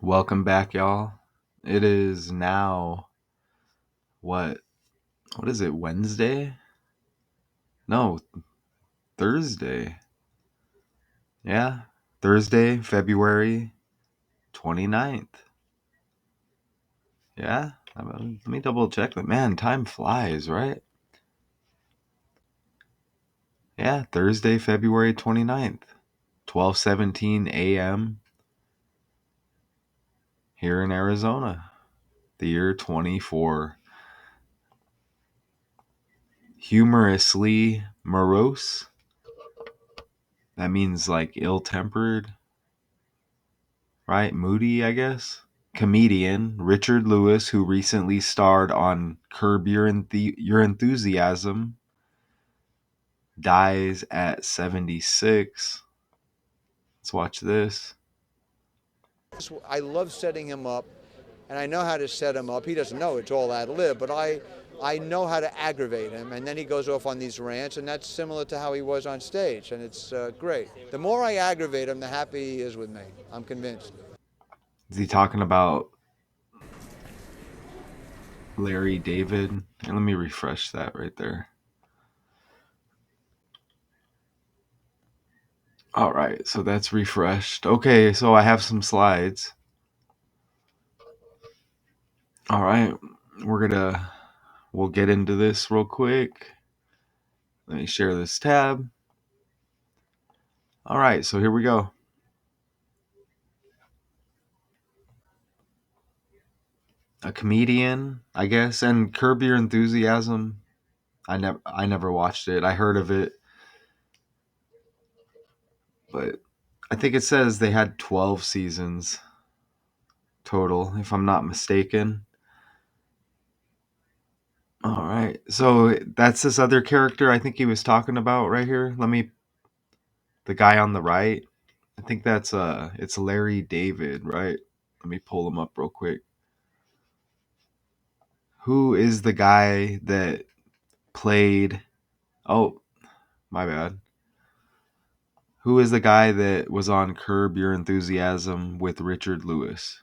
Welcome back, y'all. It is now what? What is it? Wednesday? No, Thursday. Yeah, Thursday, February 29th. Yeah, let me double check that. Man, time flies, right? Yeah, Thursday, February 29th, 12:17 a.m. here in Arizona. The year 24. Humorously morose. That means like ill-tempered, right? Moody, I guess. Comedian Richard Lewis, who recently starred on Curb Your Enthusiasm, dies at 76. Let's watch this. I love setting him up, and I know how to set him up. He doesn't know it's all ad lib, but I know how to aggravate him, and then he goes off on these rants, and that's similar to how he was on stage, and it's great. The more I aggravate him, the happier he is with me. I'm convinced. Is he talking about Larry David? And let me refresh that right there. All right, so that's refreshed. Okay, so I have some slides. All right, we'll get into this real quick. Let me share this tab. All right, so here we go. A comedian, I guess, and Curb Your Enthusiasm. I never watched it. I heard of it, but I think it says they had 12 seasons total, if I'm not mistaken. All right. So that's this other character I think he was talking about right here. The guy on the right. I think it's Larry David, right? Let me pull him up real quick. Who is the guy that played Oh, my bad. Who is the guy that was on Curb Your Enthusiasm with Richard Lewis?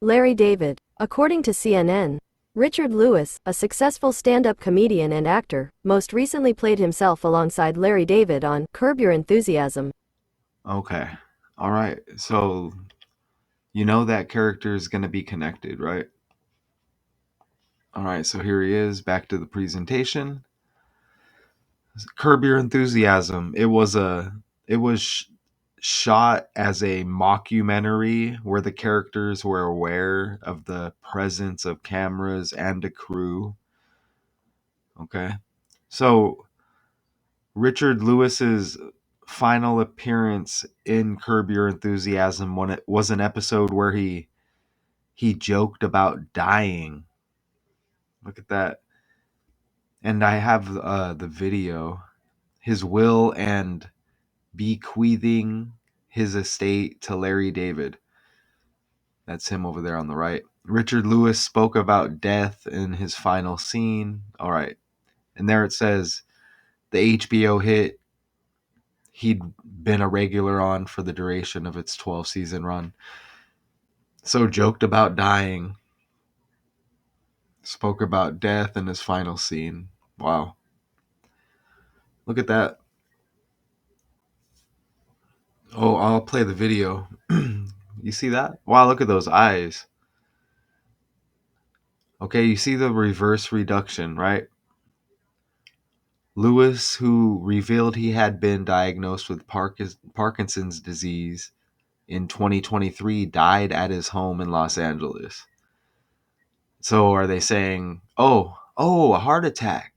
Larry David. According to CNN, Richard Lewis, a successful stand-up comedian and actor, most recently played himself alongside Larry David on Curb Your Enthusiasm. Okay. All right. So you know that character is going to be connected, right? All right. So here he is. Back to the presentation. Curb Your Enthusiasm. It was shot as a mockumentary where the characters were aware of the presence of cameras and a crew. Okay. So Richard Lewis's final appearance in Curb Your Enthusiasm when it was an episode where he joked about dying. Look at that. And I have the video. His will and bequeathing his estate to Larry David. That's him over there on the right. Richard Lewis spoke about death in his final scene. All right. And there it says the HBO hit he'd been a regular on for the duration of its 12 season run. So joked about dying, spoke about death in his final scene. Wow. Look at that. Oh, I'll play the video. You see that? Wow, look at those eyes. Okay, you see the reverse reduction, right? Lewis, who revealed he had been diagnosed with Parkinson's disease in 2023, died at his home in Los Angeles. So are they saying, a heart attack?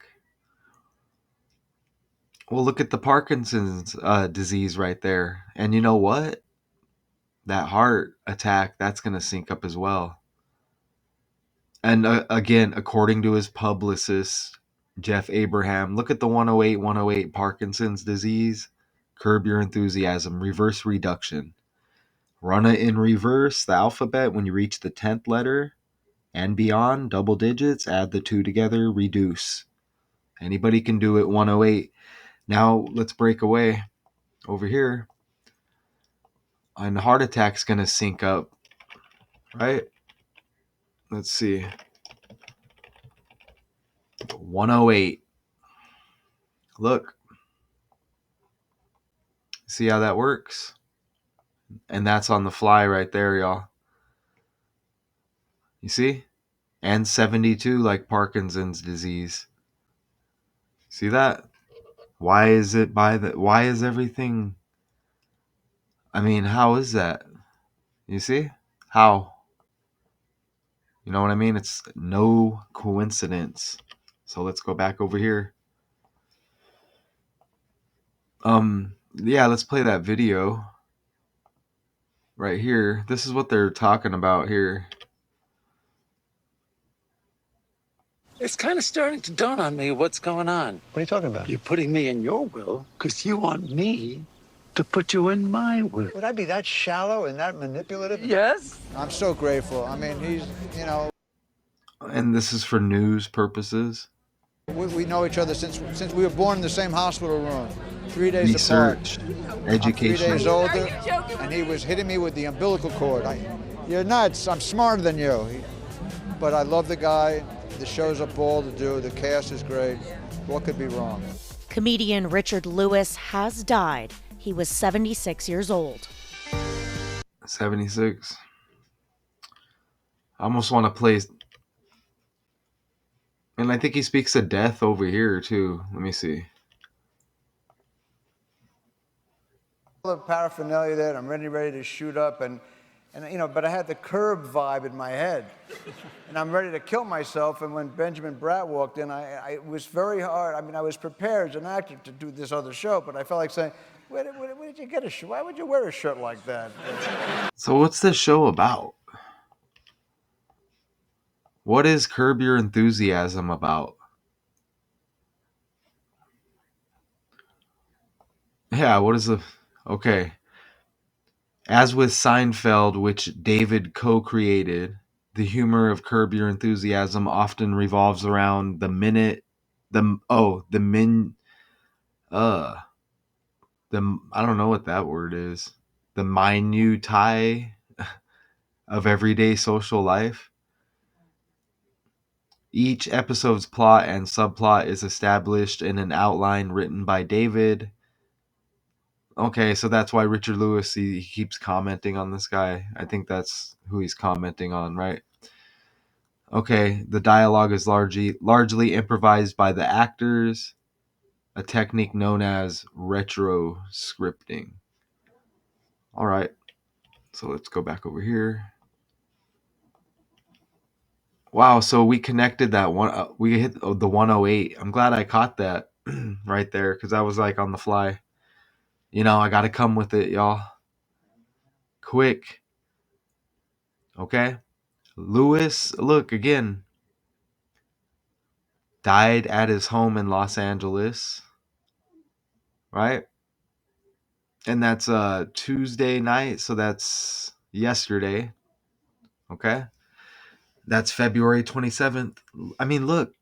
Well, look at the Parkinson's disease right there. And you know what? That heart attack, that's going to sync up as well. And again, according to his publicist, Jeff Abraham, look at the 108 Parkinson's disease. Curb Your Enthusiasm, reverse reduction. Run it in reverse, the alphabet, when you reach the 10th letter and beyond, double digits, add the two together, reduce. Anybody can do it, 108. Now let's break away over here. And heart attack's going to sync up, right? Let's see. 108. Look. See how that works? And that's on the fly right there, y'all. You see? And 72 like Parkinson's disease. See that? Why is it why is everything, I mean, how is that? You see? How? You know what I mean? It's no coincidence. So let's go back over here. Yeah, let's play that video right here. This is what they're talking about here. It's kind of starting to dawn on me what's going on. What are you talking about? You're putting me in your will because you want me to put you in my will. Would I be that shallow and that manipulative? Yes? I'm so grateful. I mean, he's, And this is for news purposes. we know each other since we were born in the same hospital room, 3 days Research, apart. education. I'm 3 days older, and he was hitting me with the umbilical cord. You're nuts. I'm smarter than you. But I love the guy. The show's a ball to do. The cast is great. What could be wrong? Comedian Richard Lewis has died. He was 76 years old. 76. I almost want to play. And I think he speaks of death over here too. Let me see. All the paraphernalia there, I'm ready to shoot up, and but I had the Curb vibe in my head, and I'm ready to kill myself. And when Benjamin Bratt walked in, it was very hard. I mean, I was prepared as an actor to do this other show, but I felt like saying, where did you get a shirt? Why would you wear a shirt like that? So what's this show about? What is Curb Your Enthusiasm about? Yeah, what is the... Okay. As with Seinfeld, which David co-created, the humor of Curb Your Enthusiasm often revolves around the minute... I don't know what that word is. The minutiae of everyday social life. Each episode's plot and subplot is established in an outline written by David. Okay, so that's why Richard Lewis, he keeps commenting on this guy. I think that's who he's commenting on, right? Okay, the dialogue is largely improvised by the actors, a technique known as retro scripting. All right, so let's go back over here. Wow, so we connected that one. We hit the 108. I'm glad I caught that right there because I was like on the fly. You know, I got to come with it, y'all. Quick. Okay. Lewis, look again, died at his home in Los Angeles, right? And that's Tuesday night, so that's yesterday. Okay. That's February 27th. I mean, look,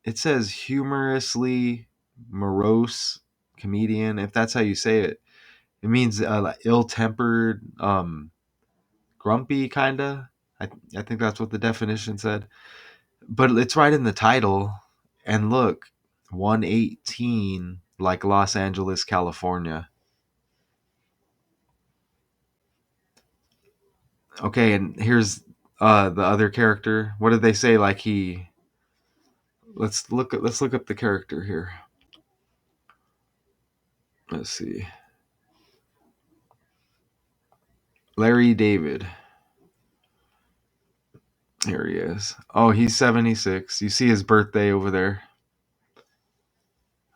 it says humorously morose comedian, if that's how you say it. It means like ill-tempered, grumpy, kind of. I think that's what the definition said. But it's right in the title. And look, 118, like Los Angeles, California. Okay, and here's the other character. What did they say? Like he... Let's look up the character here. Let's see. Larry David. Here he is. Oh, he's 76. You see his birthday over there.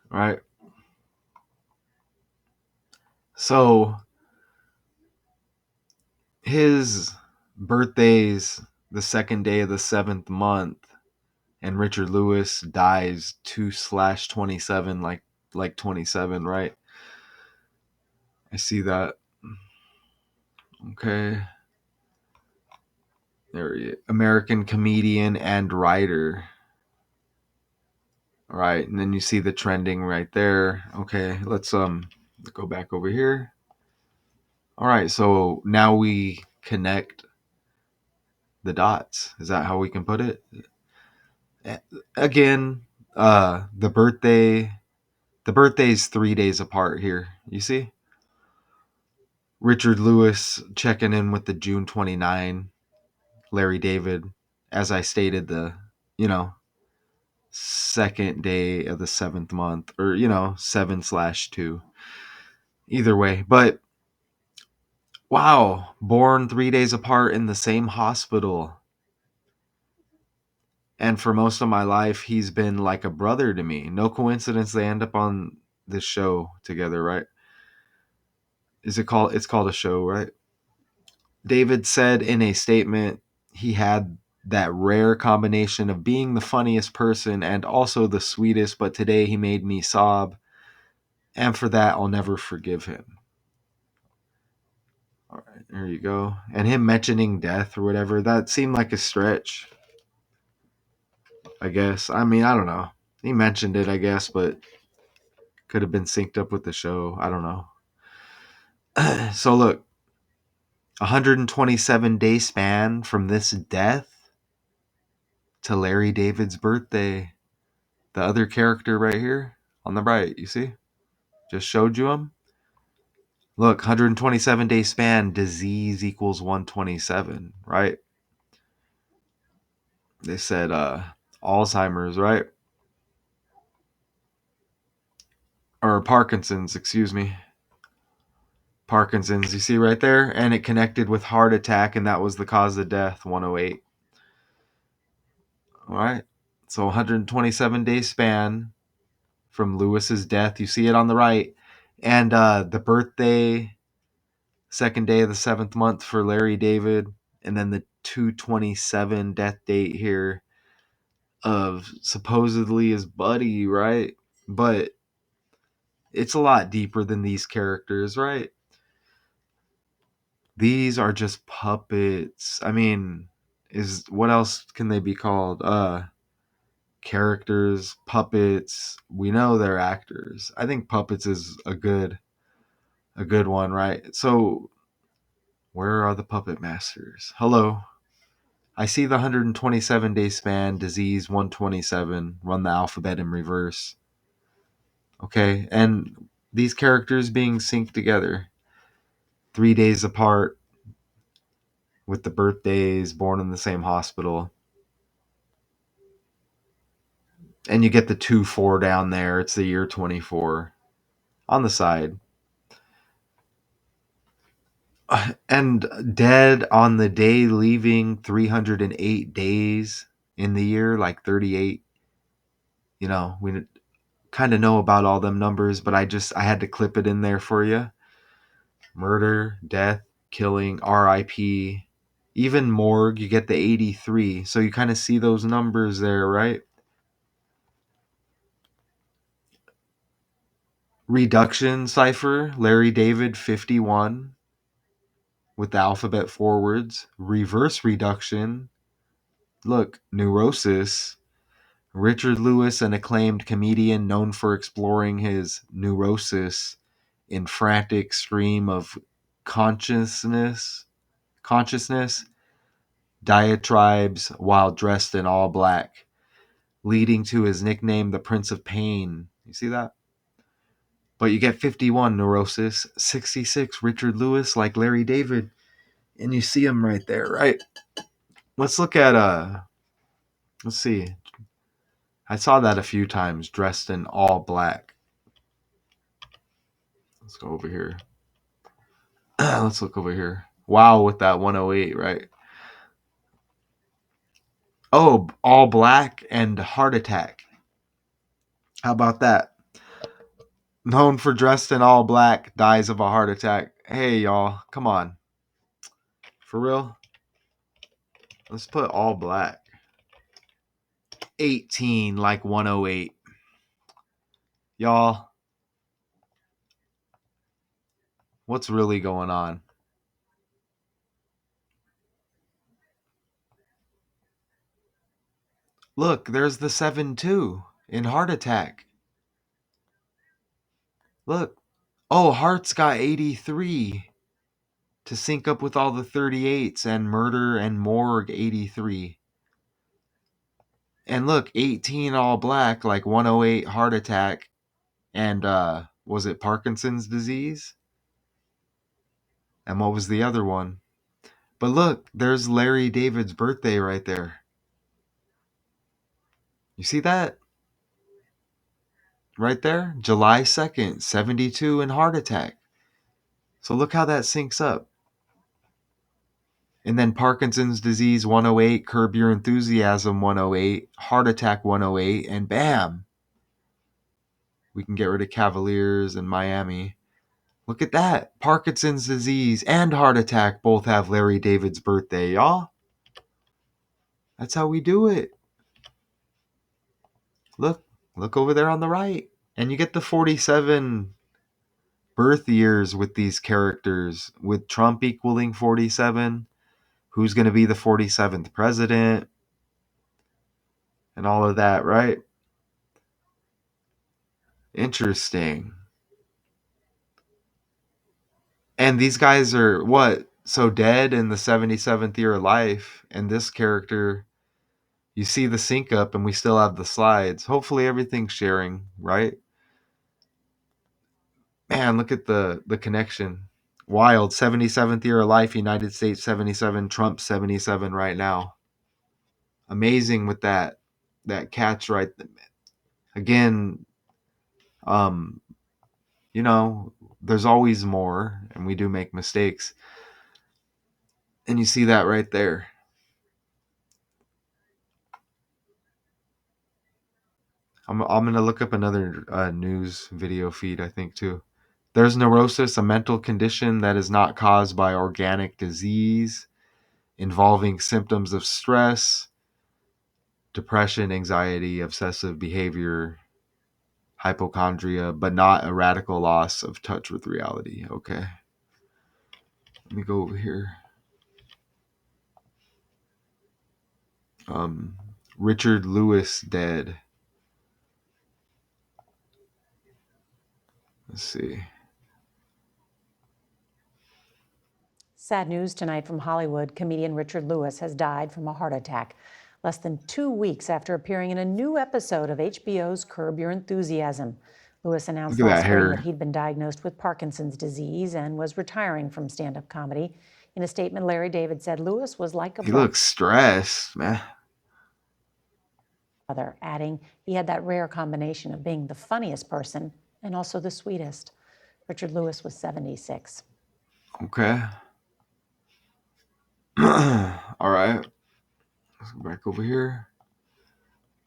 Right? So his birthday's the second day of the 7th month, and Richard Lewis dies 2/27, like 27, right? I see that. Okay. There he is. American comedian and writer. All right, and then you see the trending right there. Okay, let's go back over here. All right, so now we connect the dots. Is that how we can put it? Again, the birthday's 3 days apart here. You see? Richard Lewis checking in with the June 29, Larry David, as I stated, the, you know, second day of the seventh month, or, 7/2. Either way. But wow, born 3 days apart in the same hospital. And for most of my life, he's been like a brother to me. No coincidence they end up on this show together, right? It's called a show, right? David said in a statement he had that rare combination of being the funniest person and also the sweetest, but today he made me sob, and for that I'll never forgive him. All right, there you go. And him mentioning death or whatever, that seemed like a stretch, I guess. I mean, I don't know. He mentioned it, I guess, but could have been synced up with the show. I don't know. So look, 127-day span from this death to Larry David's birthday. The other character right here on the right, you see? Just showed you him. Look, 127-day span, disease equals 127, right? They said Alzheimer's, right? Or Parkinson's, excuse me. Parkinson's, you see right there? And it connected with heart attack, and that was the cause of death, 108. All right. So 127-day span from Lewis's death. You see it on the right. And the birthday, second day of the seventh month for Larry David. And then the 227 death date here of supposedly his buddy, right? But it's a lot deeper than these characters, right? These are just puppets. I mean, is what else can they be called? Characters, puppets. We know they're actors. I think puppets is a good one, right? So where are the puppet masters? Hello. I see the 127-day span, disease 127, run the alphabet in reverse. Okay, and these characters being synced together 3 days apart with the birthdays, born in the same hospital. And you get the 2-4 down there. It's the year 24 on the side. And dead on the day leaving 308 days in the year, like 38. We kind of know about all them numbers, but I had to clip it in there for you. Murder, death, killing, RIP, even morgue, you get the 83. So you kind of see those numbers there, right? Reduction cipher, Larry David 51 with the alphabet forwards. Reverse reduction, look, neurosis. Richard Lewis, an acclaimed comedian known for exploring his neurosis in frantic stream of consciousness, diatribes while dressed in all black, leading to his nickname, the Prince of Pain. You see that? But you get 51 neurosis, 66 Richard Lewis, like Larry David, and you see him right there, right? Let's look at let's see. I saw that a few times, dressed in all black. Let's go over here. Let's look over here. Wow, with that 108, right? Oh, all black and heart attack. How about that? Known for dressed in all black, dies of a heart attack. Hey, y'all, come on. For real? Let's put all black. 18 like 108. Y'all, what's really going on? Look, there's the 7-2 in heart attack. Look. Oh, heart's got 83. to sync up with all the 38s and murder and morgue 83. And look, 18 all black, like 108 heart attack, and was it Parkinson's disease? And what was the other one? But look, there's Larry David's birthday right there. You see that? Right there? July 2nd, 72 and heart attack. So look how that syncs up. And then Parkinson's disease 108, Curb Your Enthusiasm 108, heart attack 108, and bam! We can get rid of Cavaliers and Miami. Look at that. Parkinson's disease and heart attack both have Larry David's birthday, y'all. That's how we do it. Look over there on the right. And you get the 47 birth years with these characters, with Trump equaling 47. Who's going to be the 47th president? And all of that, right? Interesting. And these guys are what? So dead in the 77th year of life. And this character, you see the sync up and we still have the slides. Hopefully everything's sharing, right? Man, look at the connection. Wild. 77th year of life, United States 77, Trump 77 right now. Amazing with that catch right. Again, you know, there's always more and we do make mistakes. And you see that right there. I'm going to look up another news video feed, I think, too. There's neurosis, a mental condition that is not caused by organic disease, involving symptoms of stress, depression, anxiety, obsessive behavior, hypochondria, but not a radical loss of touch with reality. Okay. Let me go over here. Richard Lewis dead. Let's see. Sad news tonight from Hollywood. Comedian Richard Lewis has died from a heart attack less than 2 weeks after appearing in a new episode of HBO's Curb Your Enthusiasm. Lewis announced Look at that last spring hair. that he'd been diagnosed with Parkinson's disease and was retiring from stand-up comedy. In a statement, Larry David said Lewis was like a He looks stressed, man. brother, adding he had that rare combination of being the funniest person and also the sweetest. Richard Lewis was 76. Okay. All right. Let's go back over here.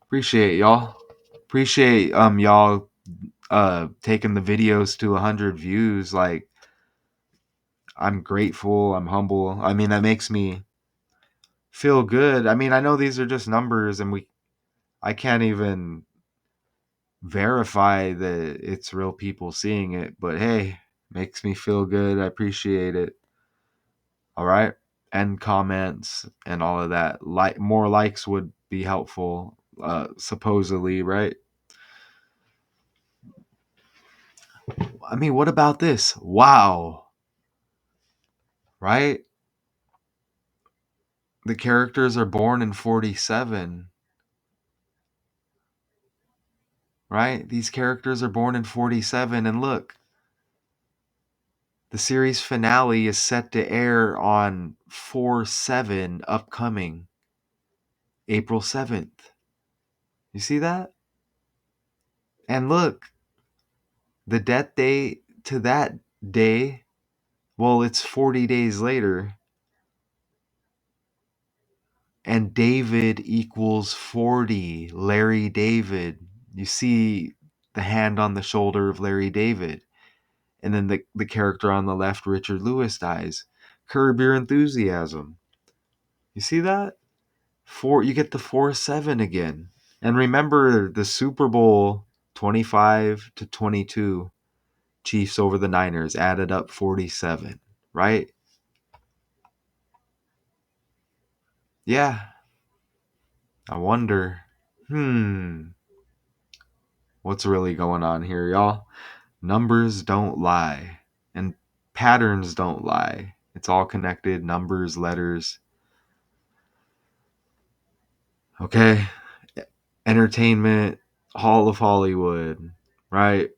Appreciate y'all. Appreciate y'all taking the videos to 100 views. Like, I'm grateful. I'm humble. I mean, that makes me feel good. I mean, I know these are just numbers and I can't even verify that it's real people seeing it, but hey, makes me feel good. I appreciate it. All right. And comments and all of that. More likes would be helpful, supposedly, right? I mean, what about this? Wow. Right? The characters are born in 47. Right? These characters are born in 47. And look, the series finale is set to air on 4/7 upcoming, April 7th. You see that? And look, the death day to that day, well, it's 40 days later. And David equals 40. Larry David. You see the hand on the shoulder of Larry David. And then the character on the left, Richard Lewis, dies. Curb Your Enthusiasm. You see that? You get the 4/7 again. And remember the Super Bowl 25-22, Chiefs over the Niners, added up 47, right? Yeah. I wonder, what's really going on here, y'all? Numbers don't lie, and patterns don't lie. It's all connected, numbers, letters. Okay. Entertainment, Hall of Hollywood, right?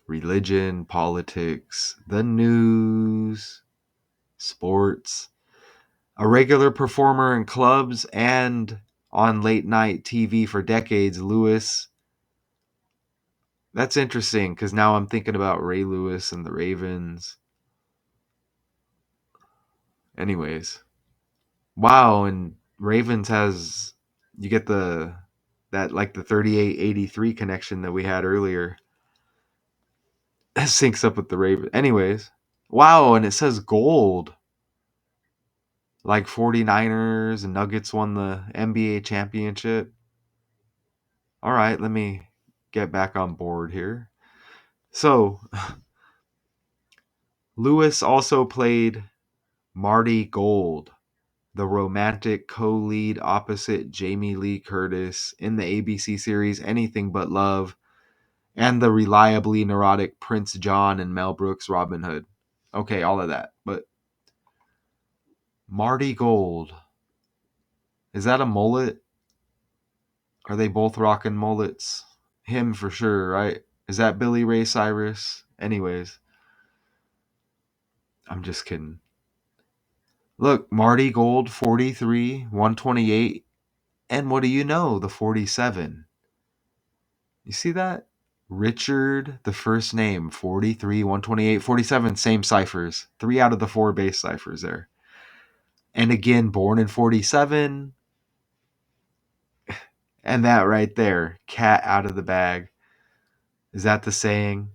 Religion, politics, the news, sports. A regular performer in clubs and on late night TV for decades, Lewis. That's interesting because now I'm thinking about Ray Lewis and the Ravens. Anyways, wow, and Ravens has you get that like the 3883 connection that we had earlier. That syncs up with the Ravens. Anyways, wow, and it says gold. Like 49ers and Nuggets won the NBA championship. All right, let me get back on board here. So, Lewis also played Marty Gold, the romantic co-lead opposite Jamie Lee Curtis in the ABC series Anything But Love, and the reliably neurotic Prince John in Mel Brooks' Robin Hood. Okay, all of that. But Marty Gold, is that a mullet? Are they both rocking mullets? Him for sure, right? Is that Billy Ray Cyrus? Anyways, I'm just kidding. Look, Marty Gold, 43, 128. And what do you know? The 47. You see that? Richard, the first name, 43, 128, 47, same ciphers. 3 out of the 4 base ciphers there. And again, born in 47. And that right there, cat out of the bag. Is that the saying?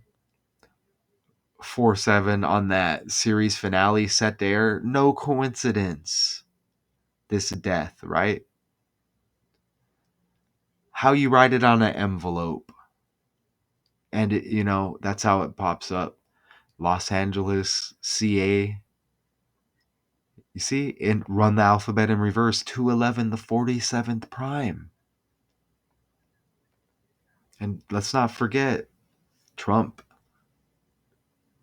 4-7 on that series finale set to air. No coincidence. This death, right? How you write it on an envelope. And, that's how it pops up. Los Angeles, CA. You see? And run the alphabet in reverse. 211, the 47th prime. And let's not forget, Trump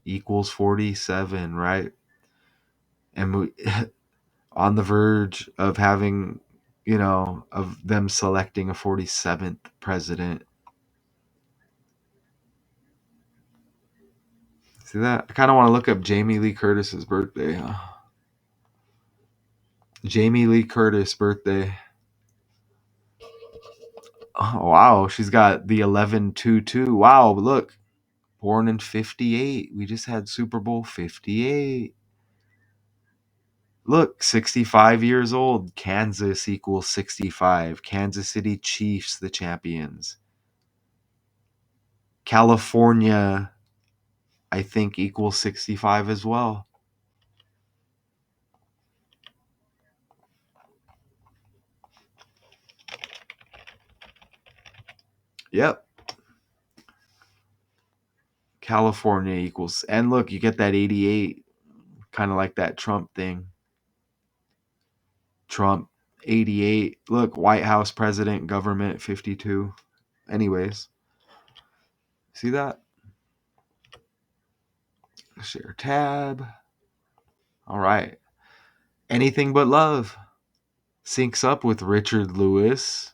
equals 47, right? And we, on the verge of having, of them selecting a 47th president. See that? I kind of want to look up Jamie Lee Curtis's birthday. Jamie Lee Curtis birthday. Oh, wow, she's got the 11-22. Wow, look. Born in 58. We just had Super Bowl 58. Look, 65 years old. Kansas equals 65. Kansas City Chiefs, the champions. California, I think, equals 65 as well. Yep. California equals. And look, you get that 88, kind of like that Trump thing. Trump, 88. Look, White House president, government, 52. Anyways, see that? Share tab. All right. Anything But Love syncs up with Richard Lewis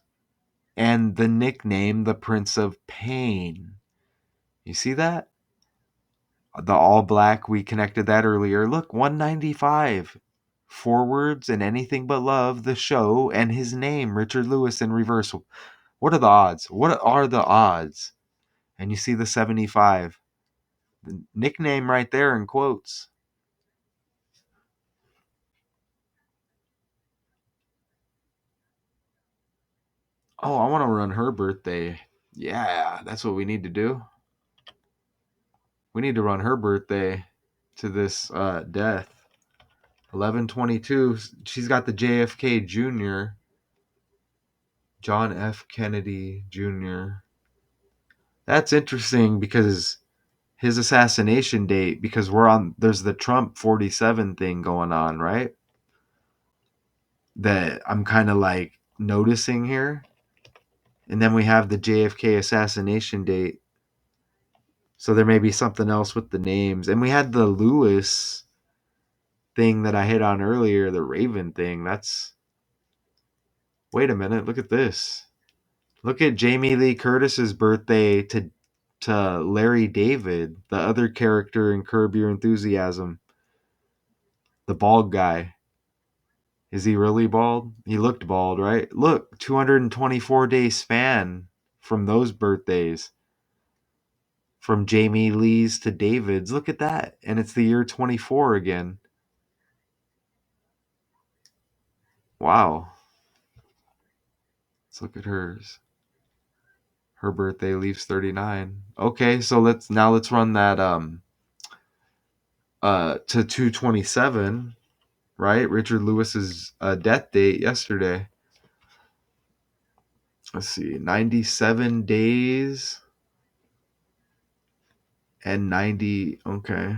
and the nickname the Prince of Pain. You see that? The all black, we connected that earlier. Look, 195. Forwards and Anything But Love, the show, and his name, Richard Lewis, in reverse. What are the odds? What are the odds? And you see the 75. The nickname right there in quotes. Oh, I want to run her birthday. Yeah, that's what we need to do. We need to run her birthday to this death. 11/22. She's got the JFK Jr. John F. Kennedy Jr. That's interesting because his assassination date, because there's the Trump 47 thing going on, right? That I'm kind of like noticing here. And then we have the JFK assassination date. So there may be something else with the names. And we had the Lewis. thing that I hit on earlier, the Raven thing, wait a minute, look at this. Look at Jamie Lee Curtis's birthday to Larry David, the other character in Curb Your Enthusiasm, the bald guy. Is he really bald? He looked bald, right? Look, 224-day span from those birthdays. From Jamie Lee's to David's. Look at that. And it's the year 24 again. Wow. Let's look at hers. Her birthday leaves 39. Okay, so let's run that to 227, right? Richard Lewis's death date yesterday. Let's see. 97 days and 90. Okay.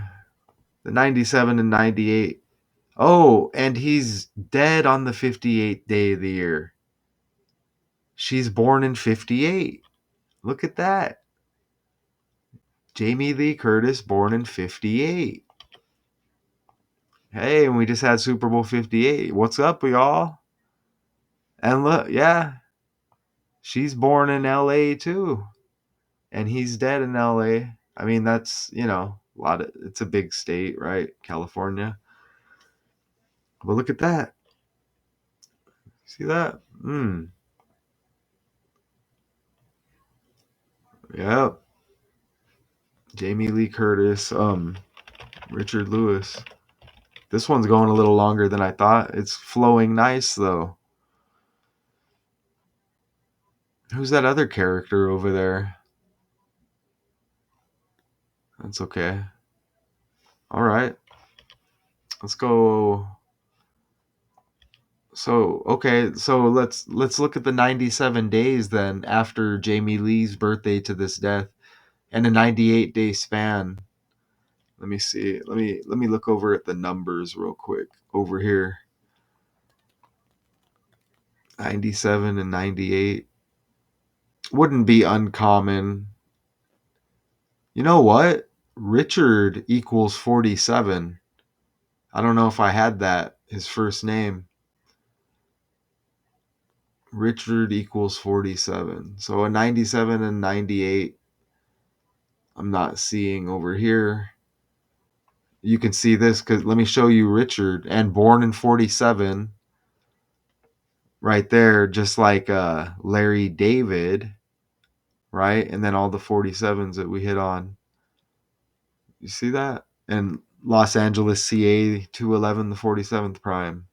The 97 and 98. Oh, and he's dead on the 58th day of the year. She's born in 58. Look at that. Jamie Lee Curtis, born in 58. Hey, and we just had Super Bowl 58. What's up, y'all? And look, yeah, she's born in LA too. And he's dead in LA. I mean, that's, it's a big state, right? California. But look at that. See that? Yep. Jamie Lee Curtis, Richard Lewis. This one's going a little longer than I thought. It's flowing nice, though. Who's that other character over there? That's okay. All right. Let's go. So, okay. So let's look at the 97 days then after Jamie Lee's birthday to this death and a 98-day span. Let me see. Let me look over at the numbers real quick over here. 97 and 98 wouldn't be uncommon. You know what? Richard equals 47. I don't know if I had that, his first name. Richard equals 47. So a 97 and 98 I'm not seeing over here. You can see this because let me show you Richard, and born in 47 right there, just like Larry David, right? And then all the 47s that we hit on. You see that? And Los Angeles, CA 211, the 47th prime.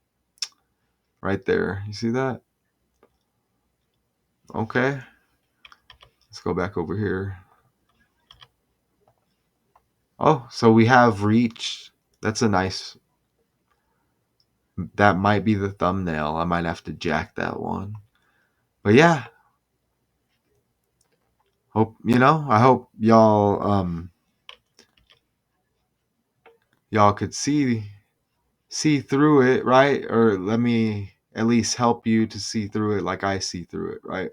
Right there. You see that? Okay. Let's go back over here. Oh, so we have reached. That's a nice. That might be the thumbnail. I might have to jack that one. But yeah. I hope y'all could see through it, right? Or let me at least help you to see through it like I see through it, right?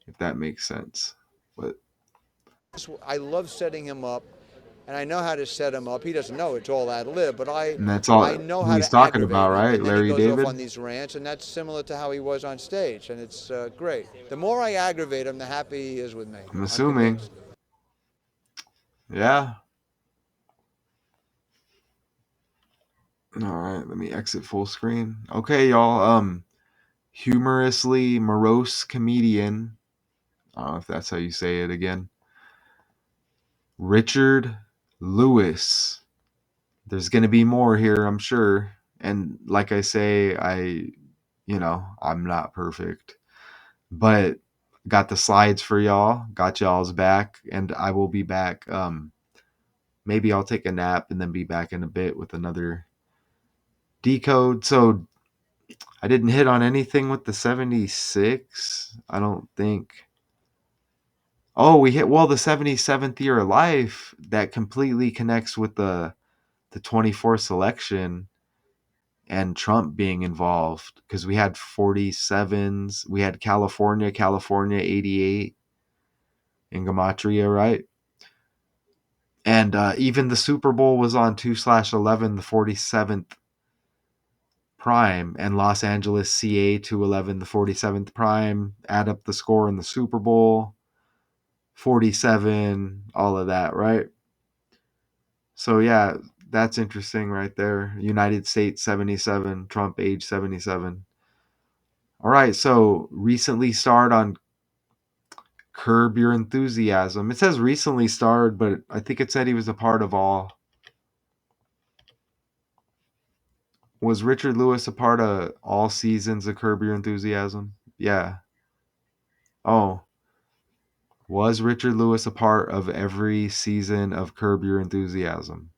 If that makes sense. But I love setting him up, and I know how to set him up. He doesn't know it's all ad lib, but and that's all I know who how he's to talking about, aggravate him, right? and then he Larry goes off David. on these rants, and that's similar to how he was on stage, and it's great. The more I aggravate him, the happier he is with me. I'm assuming. Convinced. Yeah. All right, let me exit full screen. Okay, y'all. Humorously morose comedian. I don't know if that's how you say it again. Richard Lewis. There's gonna be more here, I'm sure. And like I say, I'm not perfect, but got the slides for y'all. Got y'all's back, and I will be back. Maybe I'll take a nap and then be back in a bit with another decode. So I didn't hit on anything with the 76. I don't think. Oh, we hit the 77th year of life. That completely connects with the 24 selection and Trump being involved because we had 47s. We had California 88 in Gematria, right? And even the Super Bowl was on 2/11, the 47th prime, and Los Angeles CA 211, the 47th prime. Add up the score in the Super Bowl, 47, all of that, right? So yeah, that's interesting right there. United States 77, Trump age 77. All right, so recently starred on Curb Your Enthusiasm. It says recently starred, but I think it said he was a part of all. Was Richard Lewis a part of all seasons of Curb Your Enthusiasm? Yeah. Oh, was Richard Lewis a part of every season of Curb Your Enthusiasm?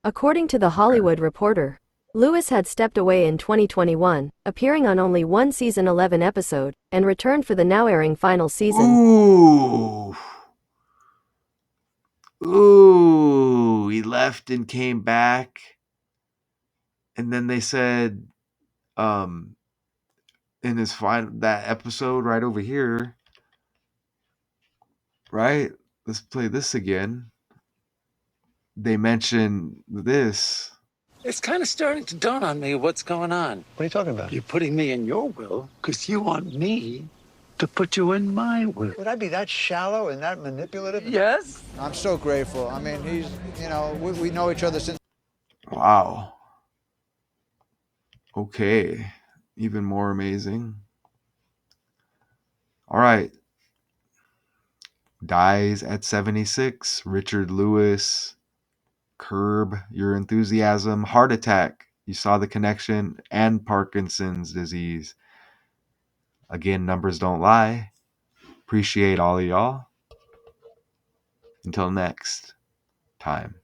According to The Hollywood Reporter, Lewis had stepped away in 2021, appearing on only one season 11 episode, and returned for the now airing final season. Ooh. Ooh, he left and came back. And then they said in his final that episode right over here, right? Let's play this again. They mention this. It's kind of starting to dawn on me what's going on. What are you talking about? You're putting me in your will because you want me to put you in my will. Would I be that shallow and that manipulative? Yes? I'm so grateful. I mean, he's, you know, we know each other since. Wow. Okay. Even more amazing. All right. Dies at 76. Richard Lewis. Curb Your Enthusiasm. Heart attack. You saw the connection. And Parkinson's disease. Again, numbers don't lie. Appreciate all of y'all. Until next time.